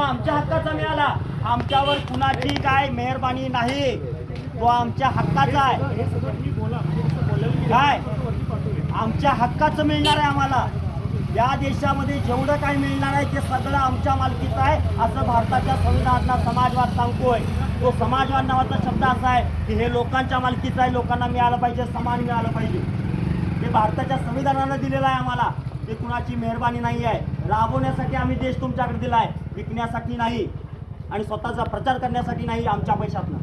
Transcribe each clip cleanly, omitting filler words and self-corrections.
आमच्या हक्काचा मिळाला. आमच्यावर कुणाची काय मेहरबानी नाही, तो आमच्या हक्काचा आहे. काय आमच्या हक्काचं मिळणार आहे आम्हाला. या देशामध्ये जेवढं काही मिळणार आहे ते सगळं आमच्या मालकीचं आहे, असं भारताच्या संविधानातला समाजवाद सांगतोय. तो समाजवाद नावाचा शब्द असा आहे की हे लोकांच्या मालकीचं आहे, लोकांना मिळालं पाहिजे, समान मिळालं पाहिजे. ते भारताच्या संविधानानं दिलेलं आहे आम्हाला. ते कुणाची मेहरबानी नाही आहे. राबवण्यासाठी आम्ही देश तुमच्याकडे दिला आहे, विकण्यासाठी नाही आणि स्वतःचा प्रचार करण्यासाठी नाही आमच्या पैशातनं.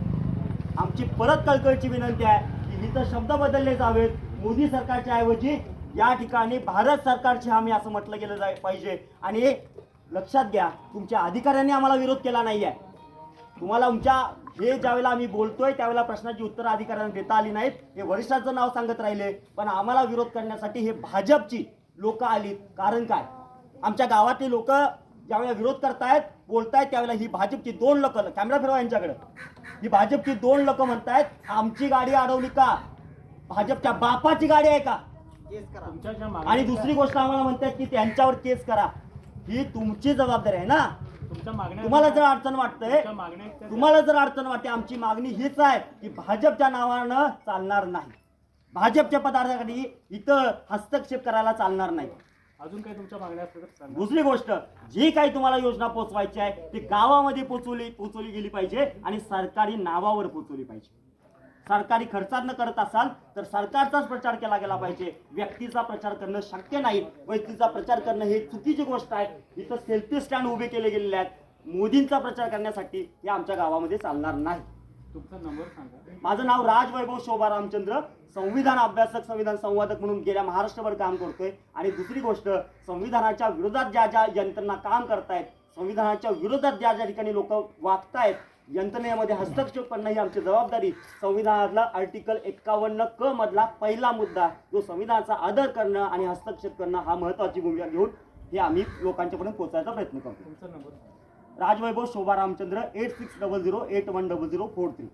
आमची परत कळकळीची विनंती आहे की इथं शब्द बदलले जावेत. मोदी सरकारच्या ऐवजी या ठिकाणी भारत सरकारची आम्ही असं म्हटलं गेलं पाहिजे. आणि लक्षात घ्या, तुमच्या अधिकाऱ्यांनी आम्हाला विरोध केला नाही आहे. तुम्हाला तुमच्या हे ज्यावेळेला आम्ही बोलतोय त्यावेळेला प्रश्नाची उत्तरं अधिकाऱ्यांना देता आली नाहीत. हे वरिष्ठांचं नाव सांगत राहिले, पण आम्हाला विरोध करण्यासाठी हे भाजपची लोक आलीत. कारण काय, आमच्या गावातली लोक ज्यावेळेला विरोध करतायत बोलतायत त्यावेळेला ही भाजपची 2 लोक, कॅमेरा फिरवा यांच्याकडे, ही भाजपची 2 लोक म्हणतायत आमची गाडी अडवली का, भाजपच्या बापाची गाडी आहे का, आणि दुसरी गोष्ट आम्हाला म्हणतात की त्यांच्यावर केस करा. ही तुमची जबाबदारी आहे ना. तुम्हाला जर अडचण वाटतंय, तुम्हाला जर अडचण वाटते, आमची मागणी हीच आहे की भाजपच्या नावानं चालणार नाही. भाजपच्या पदार्थासाठी इथं हस्तक्षेप करायला चालणार नाही. अजून काही तुमच्या मागण्या असतात? दुसरी गोष्ट, जी काही तुम्हाला योजना पोहोचवायची आहे ती गावामध्ये पोहोचवली गेली पाहिजे आणि सरकारी नावावर पोहोचवली पाहिजे. सरकारी खर्चात करत असाल तर सरकारचाच प्रचार केला गेला पाहिजे. व्यक्तीचा प्रचार करणं शक्य नाही. व्यक्तीचा प्रचार करणं हे चुकीची गोष्ट आहे. इथं सेल्फी स्टँड उभे केले गेलेले आहेत. मोदींचा प्रचार करण्यासाठी हे आमच्या गावामध्ये चालणार नाही. तुमचा नंबर सांगा. माझं नाव राजवैभव शोभा रामचंद्र, संविधान अभ्यासक, संविधान संवादक म्हणून गेल्या महाराष्ट्रभर काम करतोय. आणि दुसरी गोष्ट, संविधानाच्या विरोधात ज्या ज्या यंत्रणा काम करतायत, संविधानाच्या विरोधात ज्या ज्या ठिकाणी लोक वागतायत, यंत्रणेमध्ये हस्तक्षेप करणं ही आमची जबाबदारी. संविधानातला आर्टिकल 51क मधला पहिला मुद्दा, जो संविधानाचा आदर करणं आणि हस्तक्षेप करणं हा महत्त्वाची भूमिका घेऊन हे आम्ही लोकांच्यापर्यंत पोहोचायचा प्रयत्न करतो. तुमचा नंबर. राजवैभव शोभा रामचंद्र 8600810043.